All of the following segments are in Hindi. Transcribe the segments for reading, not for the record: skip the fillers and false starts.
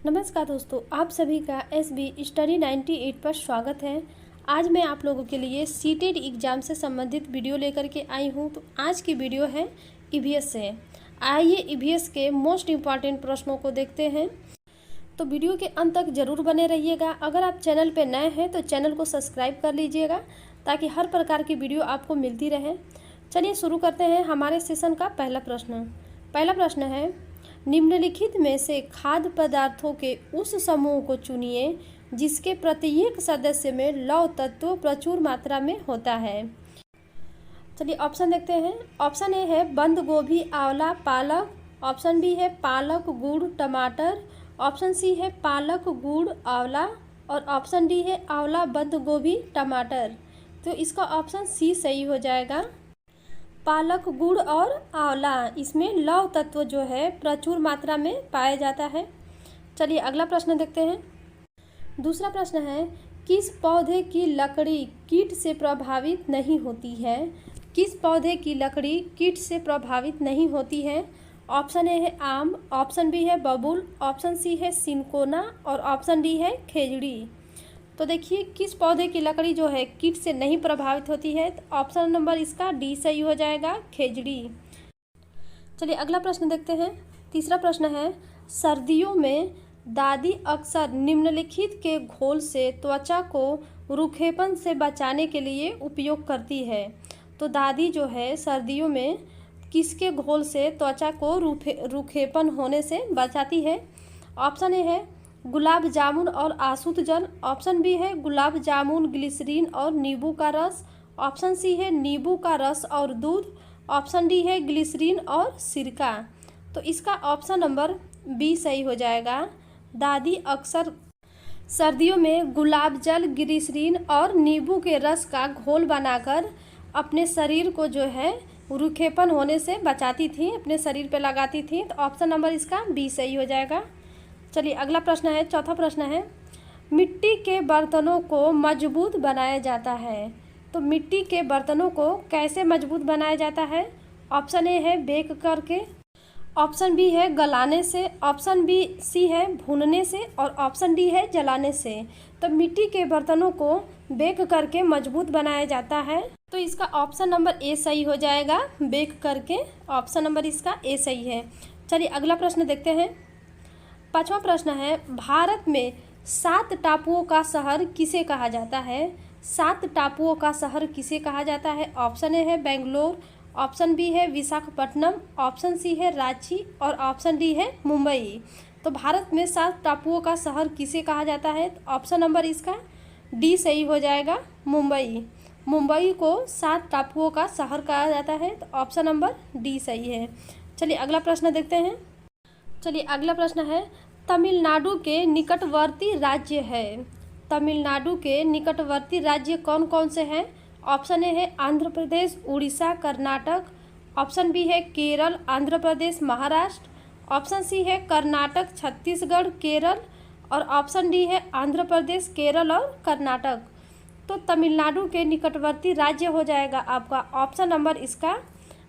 नमस्कार दोस्तों, आप सभी का SB स्टडी 98 पर स्वागत है। आज मैं आप लोगों के लिए सीटेट एग्ज़ाम से संबंधित वीडियो लेकर के आई हूं। तो आज की वीडियो है EVS से। आइए EVS के मोस्ट इम्पॉर्टेंट प्रश्नों को देखते हैं। तो वीडियो के अंत तक ज़रूर बने रहिएगा। अगर आप चैनल पर नए हैं तो चैनल को सब्सक्राइब कर लीजिएगा ताकि हर प्रकार की वीडियो आपको मिलती रहे। चलिए शुरू करते हैं हमारे सेशन का पहला प्रश्न है, निम्नलिखित में से खाद्य पदार्थों के उस समूह को चुनिए जिसके प्रत्येक सदस्य में लौह तत्व प्रचुर मात्रा में होता है। चलिए ऑप्शन देखते हैं। ऑप्शन ए है बंद गोभी, आंवला, पालक। ऑप्शन बी है पालक, गुड़, टमाटर। ऑप्शन सी है पालक, गुड़, आंवला। और ऑप्शन डी है आंवला, बंद गोभी, टमाटर। तो इसका ऑप्शन सी सही हो जाएगा। पालक, गुड़ और आंवला, इसमें लौह तत्व जो है प्रचुर मात्रा में पाया जाता है। चलिए अगला प्रश्न देखते हैं। दूसरा प्रश्न है, किस पौधे की लकड़ी कीट से प्रभावित नहीं होती है? किस पौधे की लकड़ी कीट से प्रभावित नहीं होती है? ऑप्शन ए है आम, ऑप्शन बी है बबूल, ऑप्शन सी है सिनकोना और ऑप्शन डी है खेजड़ी। तो देखिए किस पौधे की लकड़ी जो है कीट से नहीं प्रभावित होती है, तो ऑप्शन नंबर इसका डी सही हो जाएगा, खेजड़ी। चलिए अगला प्रश्न देखते हैं। तीसरा प्रश्न है, सर्दियों में दादी अक्सर निम्नलिखित के घोल से त्वचा को रूखेपन से बचाने के लिए उपयोग करती है। तो दादी जो है सर्दियों में किसके घोल से त्वचा को रूखेपन होने से बचाती है? ऑप्शन ए है गुलाब जामुन और आसुत जल। ऑप्शन बी है गुलाब जामुन, ग्लिसरीन और नींबू का रस। ऑप्शन सी है नींबू का रस और दूध। ऑप्शन डी है ग्लिसरीन और सिरका। तो इसका ऑप्शन नंबर बी सही हो जाएगा। दादी अक्सर सर्दियों में गुलाब जल, ग्लिसरीन और नींबू के रस का घोल बनाकर अपने शरीर को जो है रूखेपन होने से बचाती थी, अपने शरीर पे लगाती थी। तो ऑप्शन नंबर इसका बी सही हो जाएगा। चलिए अगला प्रश्न है, चौथा प्रश्न है, मिट्टी के बर्तनों को मजबूत बनाया जाता है। तो मिट्टी के बर्तनों को कैसे मजबूत बनाया जाता है? ऑप्शन ए है बेक करके, ऑप्शन बी है गलाने से, ऑप्शन बी सी है भूनने से और ऑप्शन डी है जलाने से। तो मिट्टी के बर्तनों को बेक करके मजबूत बनाया जाता है। तो इसका ऑप्शन नंबर ए सही हो जाएगा, बेक करके। ऑप्शन नंबर इसका ए सही है। चलिए अगला प्रश्न देखते हैं। पांचवा प्रश्न है, भारत में 7 टापुओं का शहर किसे कहा जाता है? 7 टापुओं का शहर किसे कहा जाता है? ऑप्शन ए है बेंगलोर, ऑप्शन बी है विशाखापट्टनम, ऑप्शन सी है रांची और ऑप्शन डी है मुंबई। तो भारत में 7 टापुओं का शहर किसे कहा जाता है? तो ऑप्शन नंबर इसका डी सही हो जाएगा, मुंबई। मुंबई को 7 टापुओं का शहर कहा जाता है। तो ऑप्शन नंबर डी सही है। चलिए अगला प्रश्न देखते हैं। चलिए अगला प्रश्न है, तमिलनाडु के निकटवर्ती राज्य है। तमिलनाडु के निकटवर्ती राज्य कौन कौन से हैं? ऑप्शन ए है आंध्र प्रदेश, उड़ीसा, कर्नाटक। ऑप्शन बी है केरल, आंध्र प्रदेश, महाराष्ट्र। ऑप्शन सी है कर्नाटक, छत्तीसगढ़, केरल और ऑप्शन डी है आंध्र प्रदेश, केरल और कर्नाटक। तो तमिलनाडु के निकटवर्ती राज्य हो जाएगा आपका ऑप्शन नंबर इसका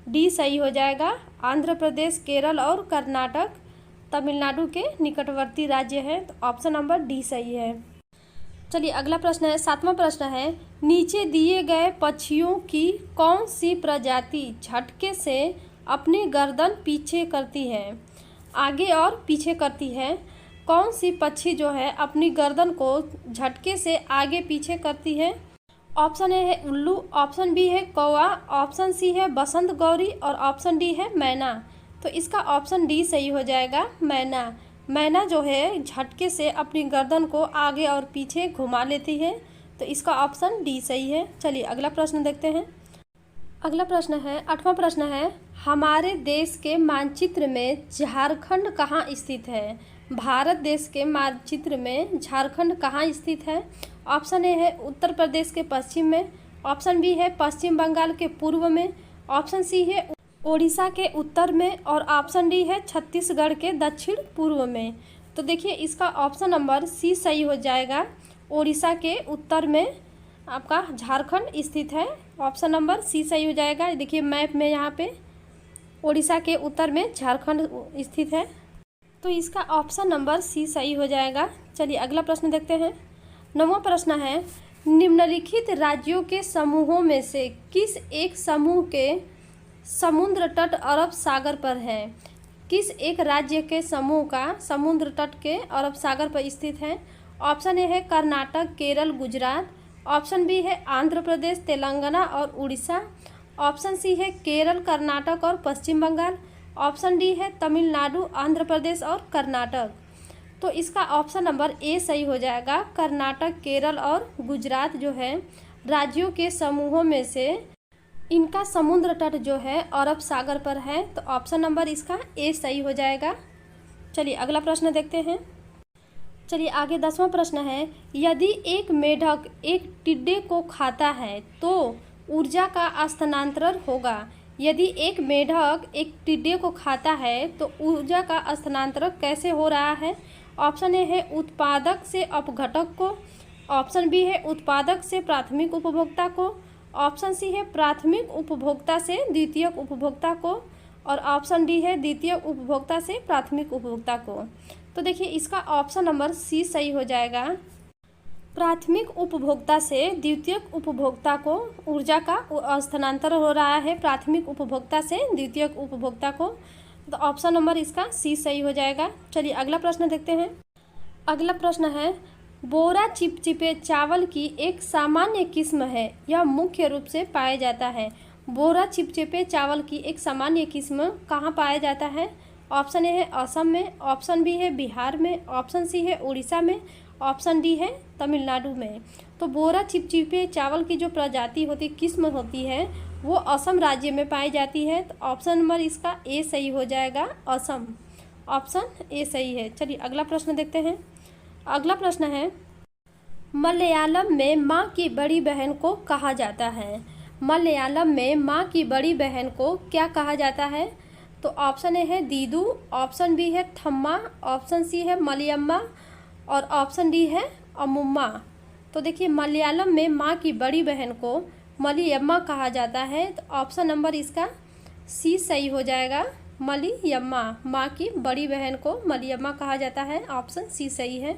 डी सही हो जाएगा, आंध्र प्रदेश, केरल और कर्नाटक तमिलनाडु के निकटवर्ती राज्य है। तो ऑप्शन नंबर डी सही है। चलिए अगला प्रश्न है, सातवां प्रश्न है, नीचे दिए गए पक्षियों की कौन सी प्रजाति झटके से अपनी गर्दन पीछे करती है? आगे और पीछे करती है। कौन सी पक्षी जो है अपनी गर्दन को झटके से आगे पीछे करती है? ऑप्शन ए है उल्लू, ऑप्शन बी है कौवा, ऑप्शन सी है बसंत गौरी और ऑप्शन डी है मैना। तो इसका ऑप्शन डी सही हो जाएगा, मैना। मैना जो है झटके से अपनी गर्दन को आगे और पीछे घुमा लेती है। तो इसका ऑप्शन डी सही है। चलिए अगला प्रश्न देखते हैं। अगला प्रश्न है, 8वां प्रश्न है, हमारे देश के मानचित्र में झारखंड कहाँ स्थित है? भारत देश के मानचित्र में झारखंड कहाँ स्थित है? ऑप्शन ए है उत्तर प्रदेश के पश्चिम में, ऑप्शन बी है पश्चिम बंगाल के पूर्व में, ऑप्शन सी है ओडिशा के उत्तर में और ऑप्शन डी है छत्तीसगढ़ के दक्षिण पूर्व में। तो देखिए इसका ऑप्शन नंबर सी सही हो जाएगा, ओडिशा के उत्तर में आपका झारखंड स्थित है। ऑप्शन नंबर सी सही हो जाएगा। देखिए मैप में यहाँ पे ओडिशा के उत्तर में झारखंड स्थित है। तो इसका ऑप्शन नंबर सी सही हो जाएगा। चलिए अगला प्रश्न देखते हैं। 9वां प्रश्न है, निम्नलिखित राज्यों के समूहों में से किस एक समूह के समुद्र तट अरब सागर पर है? किस एक राज्य के समूह का समुद्र तट के अरब सागर पर स्थित है? ऑप्शन ए है कर्नाटक, केरल, गुजरात। ऑप्शन बी है आंध्र प्रदेश, तेलंगाना और उड़ीसा। ऑप्शन सी है केरल, कर्नाटक और पश्चिम बंगाल। ऑप्शन डी है तमिलनाडु, आंध्र प्रदेश और कर्नाटक। तो इसका ऑप्शन नंबर ए सही हो जाएगा। कर्नाटक, केरल और गुजरात जो है राज्यों के समूहों में से इनका समुद्र तट जो है अरब सागर पर है। तो ऑप्शन नंबर इसका ए सही हो जाएगा। चलिए अगला प्रश्न देखते हैं। चलिए आगे 10वां प्रश्न है, यदि एक मेढक एक टिड्डे को खाता है तो ऊर्जा का स्थानांतरण होगा। यदि एक मेढक एक टिड्डे को खाता है तो ऊर्जा का स्थानांतरण कैसे हो रहा है? ऑप्शन ए है उत्पादक से अपघटक को। ऑप्शन बी है उत्पादक से प्राथमिक उपभोक्ता को। ऑप्शन सी है प्राथमिक उपभोक्ता से द्वितीयक उपभोक्ता को। और ऑप्शन डी है द्वितीयक उपभोक्ता से प्राथमिक उपभोक्ता को। तो देखिए इसका ऑप्शन नंबर सी सही हो जाएगा। प्राथमिक उपभोक्ता से द्वितीयक उपभोक्ता को ऊर्जा का स्थानांतरण हो रहा है, प्राथमिक उपभोक्ता से द्वितीयक उपभोक्ता को। तो ऑप्शन नंबर इसका सी सही हो जाएगा। चलिए अगला प्रश्न देखते हैं। अगला प्रश्न है, बोरा चिपचिपे चावल की एक सामान्य किस्म है, यह मुख्य रूप से पाया जाता है। बोरा चिपचिपे चावल की एक सामान्य किस्म कहाँ पाया जाता है? ऑप्शन ए है असम में। ऑप्शन बी है बिहार में। ऑप्शन सी है उड़ीसा में। ऑप्शन डी है तमिलनाडु में। तो बोरा चिपचिपे चावल की जो प्रजाति होती किस्म होती है वो असम राज्य में पाई जाती है। तो ऑप्शन नंबर इसका ए सही हो जाएगा, असम। ऑप्शन ए सही है। चलिए अगला प्रश्न देखते हैं। अगला प्रश्न है, मलयालम में माँ की बड़ी बहन को कहा जाता है। मलयालम में माँ की बड़ी बहन को क्या कहा जाता है? तो ऑप्शन ए है दीदू। ऑप्शन बी है थम्मा। ऑप्शन सी है मलयम्मा। और ऑप्शन डी है अमुम्मा। तो देखिए मलयालम में माँ की बड़ी बहन को मलयम्मा कहा जाता है। तो ऑप्शन नंबर इसका सी सही हो जाएगा, मलयम्मा। माँ की बड़ी बहन को मलयम्मा कहा जाता है। ऑप्शन सी सही है।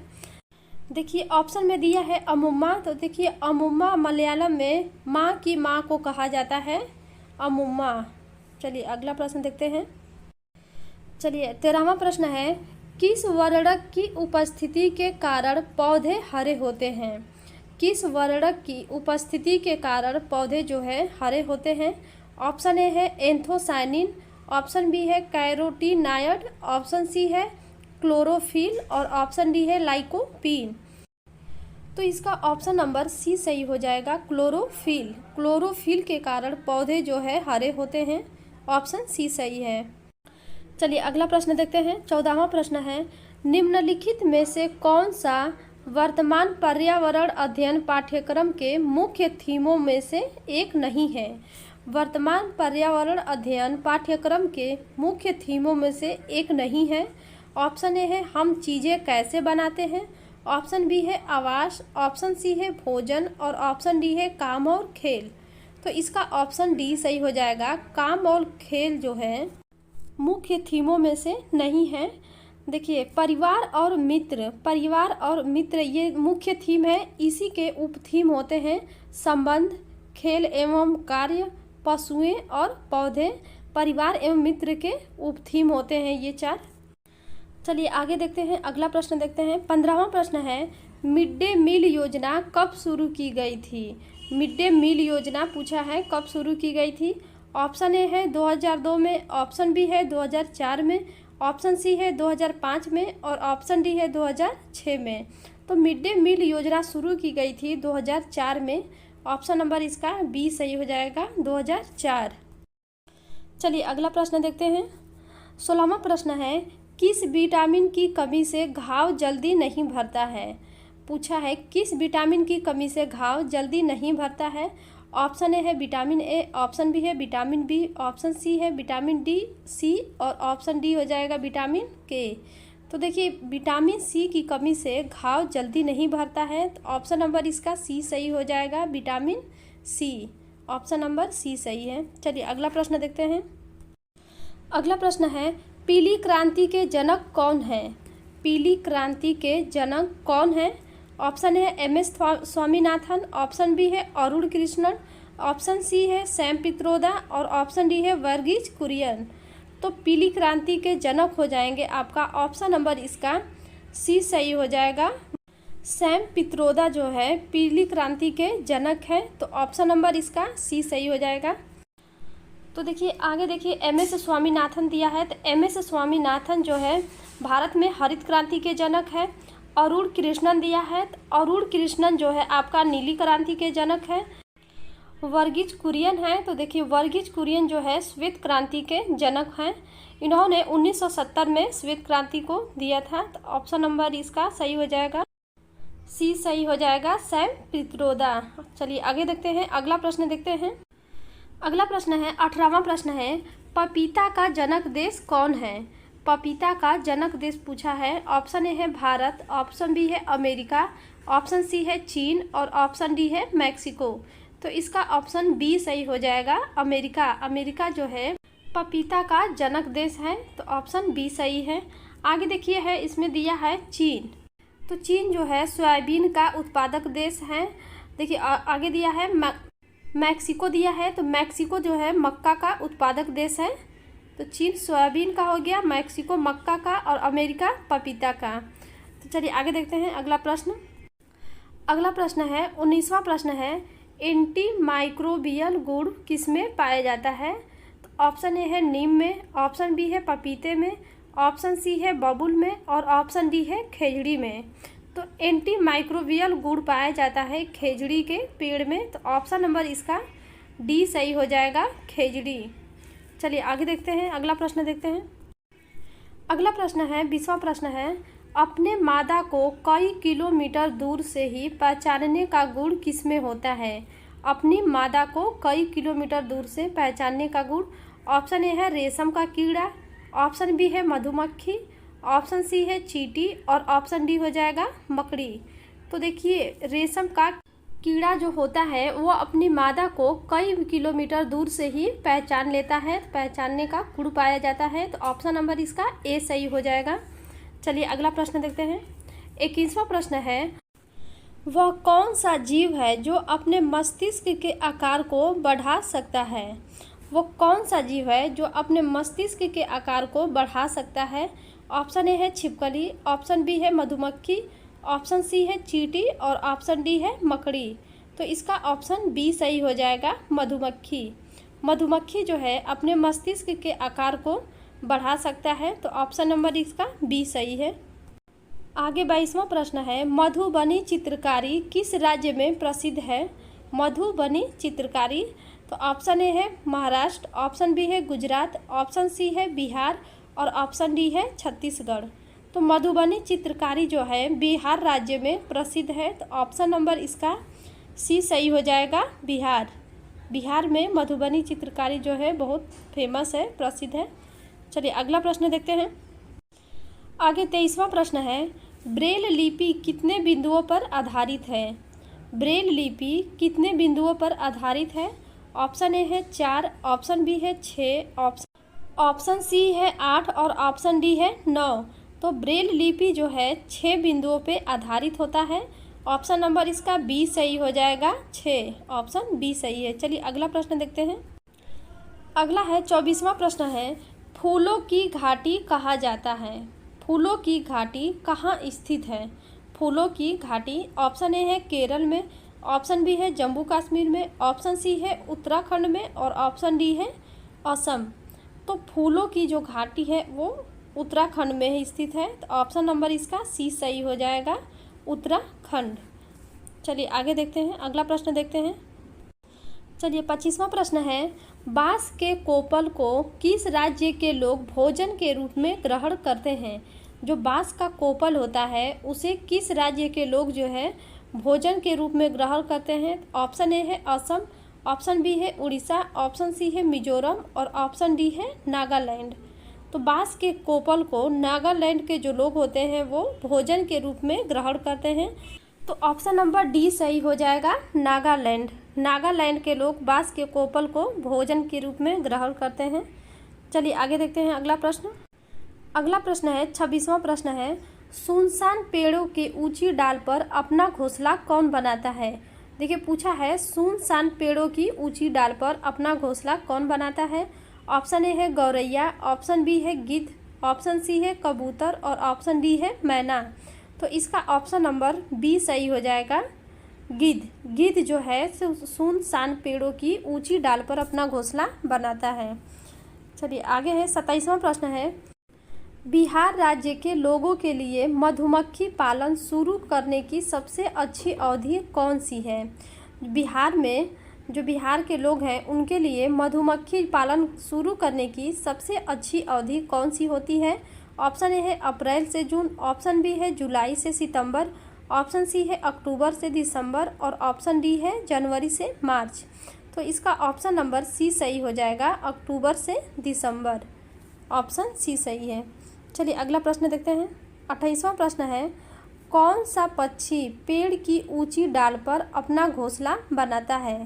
देखिए ऑप्शन में दिया है अमुम्मा। तो देखिए अमुम्मा मलयालम में माँ की माँ को कहा जाता है, अमुम्मा। चलिए अगला प्रश्न देखते हैं। चलिए 13वां प्रश्न है, किस वर्णक की उपस्थिति के कारण पौधे हरे होते हैं? किस वर्णक की उपस्थिति के कारण पौधे जो है हरे होते हैं? ऑप्शन ए है एंथोसायनिन। ऑप्शन बी है कैरोटीनायड। ऑप्शन सी है क्लोरोफिल। और ऑप्शन डी है लाइकोपीन। तो इसका ऑप्शन नंबर सी सही हो जाएगा, क्लोरोफिल। क्लोरोफिल के कारण पौधे जो है हरे होते हैं। ऑप्शन सी सही है। चलिए अगला प्रश्न देखते हैं। 14वां प्रश्न है, निम्नलिखित में से कौन सा वर्तमान पर्यावरण अध्ययन पाठ्यक्रम के मुख्य थीमों में से एक नहीं है? वर्तमान पर्यावरण अध्ययन पाठ्यक्रम के मुख्य थीमों में से एक नहीं है। ऑप्शन ए है हम चीज़ें कैसे बनाते हैं। ऑप्शन बी है आवास। ऑप्शन सी है भोजन। और ऑप्शन डी है काम और खेल। तो इसका ऑप्शन डी सही हो जाएगा, काम और खेल जो है मुख्य थीमों में से नहीं है। देखिए परिवार और मित्र, परिवार और मित्र ये मुख्य थीम है। इसी के उप थीम होते हैं संबंध, खेल एवं कार्य, पशुएं और पौधे। परिवार एवं मित्र के उप थीम होते हैं ये 4। चलिए आगे देखते हैं। अगला प्रश्न देखते हैं। 15वां प्रश्न है, मिड डे मील योजना कब शुरू की गई थी? मिड डे मील योजना पूछा है कब शुरू की गई थी। ऑप्शन ए है 2002 में। ऑप्शन बी है 2004 में। ऑप्शन सी है 2005 में। और ऑप्शन डी है 2006 में। तो मिड डे मील योजना शुरू की गई थी 2004 में। ऑप्शन नंबर इसका बी सही हो जाएगा, 2004। चलिए अगला प्रश्न देखते हैं। 16वां प्रश्न है, किस विटामिन की कमी से घाव जल्दी नहीं भरता है? पूछा है किस विटामिन की कमी से घाव जल्दी नहीं भरता है। ऑप्शन ए है विटामिन ए। ऑप्शन बी है विटामिन बी। ऑप्शन सी है विटामिन डी, सी। और ऑप्शन डी हो जाएगा विटामिन के। तो देखिए विटामिन सी की कमी से घाव जल्दी नहीं भरता है। तो ऑप्शन नंबर इसका सी सही हो जाएगा, vitamin C. Option number C सही है। चलिए अगला प्रश्न देखते हैं। अगला प्रश्न है, पीली क्रांति के जनक कौन है? पीली क्रांति के जनक कौन है? ऑप्शन है एम.एस. स्वामीनाथन, ऑप्शन बी है अरुण कृष्णन, ऑप्शन सी है सैम पित्रोदा और ऑप्शन डी है वर्गीज कुरियन। तो पीली क्रांति के जनक हो जाएंगे आपका ऑप्शन नंबर इसका सी सही हो जाएगा। सैम पित्रोदा जो है पीली क्रांति के जनक है, तो ऑप्शन नंबर इसका सी सही हो जाएगा। तो देखिए आगे देखिए एम.एस. स्वामीनाथन दिया है, तो एम.एस. स्वामीनाथन जो है भारत में हरित क्रांति के जनक है। अरुण कृष्णन दिया है, तो अरुण कृष्णन जो है आपका नीली क्रांति के जनक है। वर्गीज कुरियन है, तो देखिए वर्गीज कुरियन जो है श्वेत क्रांति के जनक हैं। इन्होंने 1970 में श्वेत क्रांति को दिया था, तो ऑप्शन नंबर इसका सही हो जाएगा, सी सही हो जाएगा, सैम पित्रोदा। चलिए आगे देखते हैं, अगला प्रश्न देखते हैं। अगला प्रश्न है 18वां प्रश्न है, पपीता का जनक देश कौन है? पपीता का जनक देश पूछा है। ऑप्शन ए है भारत, ऑप्शन बी है अमेरिका, ऑप्शन सी है चीन और ऑप्शन डी है मैक्सिको। तो इसका ऑप्शन बी सही हो जाएगा, अमेरिका। अमेरिका जो है पपीता का जनक देश है, तो ऑप्शन बी सही है। आगे देखिए है इसमें दिया है चीन, तो चीन जो है सोयाबीन का उत्पादक देश है। देखिए आगे दिया है मैक्सिको दिया है, तो मैक्सिको जो है मक्का का उत्पादक देश है। तो चीन सोयाबीन का हो गया, मैक्सिको मक्का का और अमेरिका पपीता का। तो चलिए आगे देखते हैं अगला प्रश्न। अगला प्रश्न है 19वां प्रश्न है, एंटी माइक्रोबियल गुण किसमें पाया जाता है? तो ऑप्शन ए है नीम में, ऑप्शन बी है पपीते में, ऑप्शन सी है बबूल में और ऑप्शन डी है खेजड़ी में। तो एंटी माइक्रोबियल गुण पाया जाता है खेजड़ी के पेड़ में, तो ऑप्शन नंबर इसका डी सही हो जाएगा, खेजड़ी। चलिए आगे देखते हैं, अगला प्रश्न देखते हैं। अगला प्रश्न है 20वां प्रश्न है, अपने मादा को कई किलोमीटर दूर से ही पहचानने का गुण किसमें होता है? अपनी मादा को कई किलोमीटर दूर से पहचानने का गुण, ऑप्शन ए है रेशम का कीड़ा, ऑप्शन बी है मधुमक्खी, ऑप्शन सी है चींटी और ऑप्शन डी हो जाएगा मकड़ी। तो देखिए रेशम का कीड़ा जो होता है वो अपनी मादा को कई किलोमीटर दूर से ही पहचान लेता है, पहचानने का गुण पाया जाता है, तो ऑप्शन नंबर इसका ए सही हो जाएगा। चलिए अगला प्रश्न देखते हैं। 21वां प्रश्न है, वह कौन सा जीव है जो अपने मस्तिष्क के आकार को बढ़ा सकता है? वो कौन सा जीव है जो अपने मस्तिष्क के आकार को बढ़ा सकता है? ऑप्शन ए है छिपकली, ऑप्शन बी है मधुमक्खी, ऑप्शन सी है चींटी और ऑप्शन डी है मकड़ी। तो इसका ऑप्शन बी सही हो जाएगा, मधुमक्खी। मधुमक्खी जो है अपने मस्तिष्क के आकार को बढ़ा सकता है, तो ऑप्शन नंबर इसका बी सही है। आगे 22वां प्रश्न है, मधुबनी चित्रकारी किस राज्य में प्रसिद्ध है? मधुबनी चित्रकारी, तो ऑप्शन ए है महाराष्ट्र, ऑप्शन बी है गुजरात, ऑप्शन सी है बिहार और ऑप्शन डी है छत्तीसगढ़। तो मधुबनी चित्रकारी जो है बिहार राज्य में प्रसिद्ध है, तो ऑप्शन नंबर इसका सी सही हो जाएगा, बिहार। बिहार में मधुबनी चित्रकारी जो है बहुत फेमस है, प्रसिद्ध है। चलिए अगला प्रश्न देखते हैं। आगे 23वां प्रश्न है, ब्रेल लिपि कितने बिंदुओं पर आधारित है? ब्रेल लिपि कितने बिंदुओं पर आधारित है? ऑप्शन ए है 4, ऑप्शन बी है 6, ऑप्शन सी है 8 और ऑप्शन डी है 9। तो ब्रेल लिपि जो है 6 बिंदुओं पे आधारित होता है, ऑप्शन नंबर इसका बी सही हो जाएगा, 6, ऑप्शन बी सही है। चलिए अगला प्रश्न देखते हैं। अगला है 24वां प्रश्न है, फूलों की घाटी कहा जाता है? फूलों की घाटी कहाँ स्थित है? फूलों की घाटी, ऑप्शन ए है केरल में, ऑप्शन बी है जम्मू कश्मीर में, ऑप्शन सी है उत्तराखंड में और ऑप्शन डी है असम। तो फूलों की जो घाटी है वो उत्तराखंड में ही स्थित है, तो ऑप्शन नंबर इसका सी सही हो जाएगा, उत्तराखंड। चलिए आगे देखते हैं, अगला प्रश्न देखते हैं। चलिए 25वां प्रश्न है, बांस के कोपल को किस राज्य के लोग भोजन के रूप में ग्रहण करते हैं? जो बांस का कोपल होता है उसे किस राज्य के लोग जो है भोजन के रूप में ग्रहण करते हैं? ऑप्शन ए है असम, ऑप्शन बी है उड़ीसा, ऑप्शन सी है मिजोरम और ऑप्शन डी है नागालैंड। तो बांस के कोपल को नागालैंड के जो लोग होते हैं वो भोजन के रूप में ग्रहण करते हैं, तो ऑप्शन नंबर डी सही हो जाएगा, नागालैंड। नागालैंड के लोग बांस के कोपल को भोजन के रूप में ग्रहण करते हैं। चलिए आगे देखते हैं अगला प्रश्न। अगला प्रश्न है 26वां प्रश्न है, सुनसान पेड़ों के ऊंची डाल पर अपना घोंसला कौन बनाता है। देखिए पूछा है सुनसान पेड़ों की ऊंची डाल पर अपना घोंसला कौन बनाता है। ऑप्शन ए है गौरैया, ऑप्शन बी है गिद्ध, ऑप्शन सी है कबूतर और ऑप्शन डी है मैना। तो इसका ऑप्शन नंबर बी सही हो जाएगा, गिद्ध। गिद्ध जो है सुनसान पेड़ों की ऊंची डाल पर अपना घोंसला बनाता है। चलिए आगे है 27वां प्रश्न है, बिहार राज्य के लोगों के लिए मधुमक्खी पालन शुरू करने की सबसे अच्छी अवधि कौन सी है। बिहार में जो बिहार के लोग हैं उनके लिए मधुमक्खी पालन शुरू करने की सबसे अच्छी अवधि कौन सी होती है। ऑप्शन ए है अप्रैल से जून, ऑप्शन बी है जुलाई से सितंबर, ऑप्शन सी है अक्टूबर से दिसंबर और ऑप्शन डी है जनवरी से मार्च। तो इसका ऑप्शन नंबर सी सही हो जाएगा, अक्टूबर से दिसंबर। ऑप्शन सी सही है। चलिए अगला प्रश्न देखते हैं। 28वां प्रश्न है, कौन सा पक्षी पेड़ की ऊंची डाल पर अपना घोंसला बनाता है।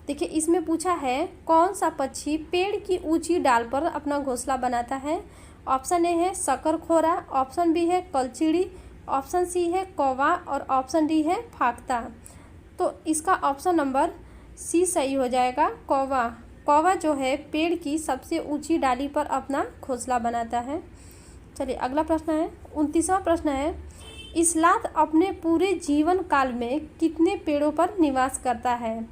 देखिए इसमें पूछा है कौन सा पक्षी पेड़ की ऊंची डाल पर अपना घोंसला बनाता है। ऑप्शन ए है शकरखोरा, ऑप्शन बी है कलचिड़ी, ऑप्शन सी है कौवा और ऑप्शन डी है फाख्ता। तो इसका ऑप्शन नंबर सी सही हो जाएगा, कौवा। कौवा जो है पेड़ की सबसे ऊंची डाली पर अपना घोंसला बनाता है। चलिए अगला प्रश्न है 29वां प्रश्न है, इस्लात अपने पूरे जीवन काल में कितने पेड़ों पर निवास करता है।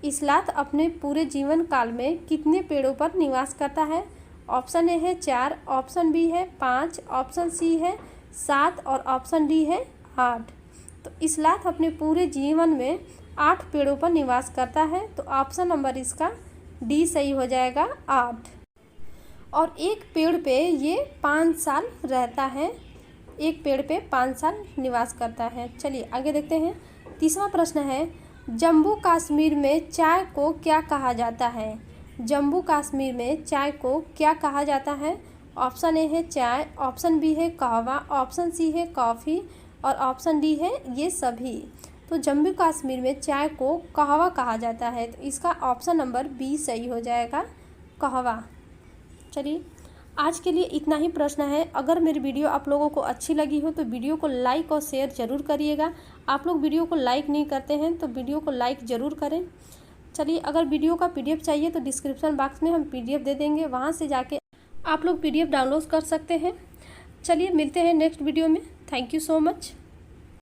इस्लात अपने पूरे जीवन काल में कितने पेड़ों पर निवास करता है। ऑप्शन ए है 4, ऑप्शन बी है 5, ऑप्शन सी है 7 और ऑप्शन डी है 8। तो इस्लात अपने पूरे जीवन में 8 पेड़ों पर निवास करता है। तो ऑप्शन नंबर इसका डी सही हो जाएगा, 8। और एक पेड़ पे ये 5 साल रहता है, एक पेड़ पे 5 साल निवास करता है। चलिए आगे देखते हैं। 30वां प्रश्न है, जम्मू कश्मीर में चाय को क्या कहा जाता है। जम्मू कश्मीर में चाय को क्या कहा जाता है। ऑप्शन ए है चाय, ऑप्शन बी है कहवा, ऑप्शन सी है कॉफ़ी और ऑप्शन डी है ये सभी। तो जम्मू कश्मीर में चाय को कहवा कहा जाता है। तो इसका ऑप्शन नंबर बी सही हो जाएगा, कहवा। चलिए आज के लिए इतना ही प्रश्न है। अगर मेरी वीडियो आप लोगों को अच्छी लगी हो तो वीडियो को लाइक और शेयर ज़रूर करिएगा। आप लोग वीडियो को लाइक नहीं करते हैं तो वीडियो को लाइक ज़रूर करें। चलिए अगर वीडियो का पीडीएफ चाहिए तो डिस्क्रिप्शन बॉक्स में हम पीडीएफ दे देंगे, वहाँ से जाके आप लोग पीडीएफ डाउनलोड कर सकते हैं। चलिए मिलते हैं नेक्स्ट वीडियो में। Thank you so much.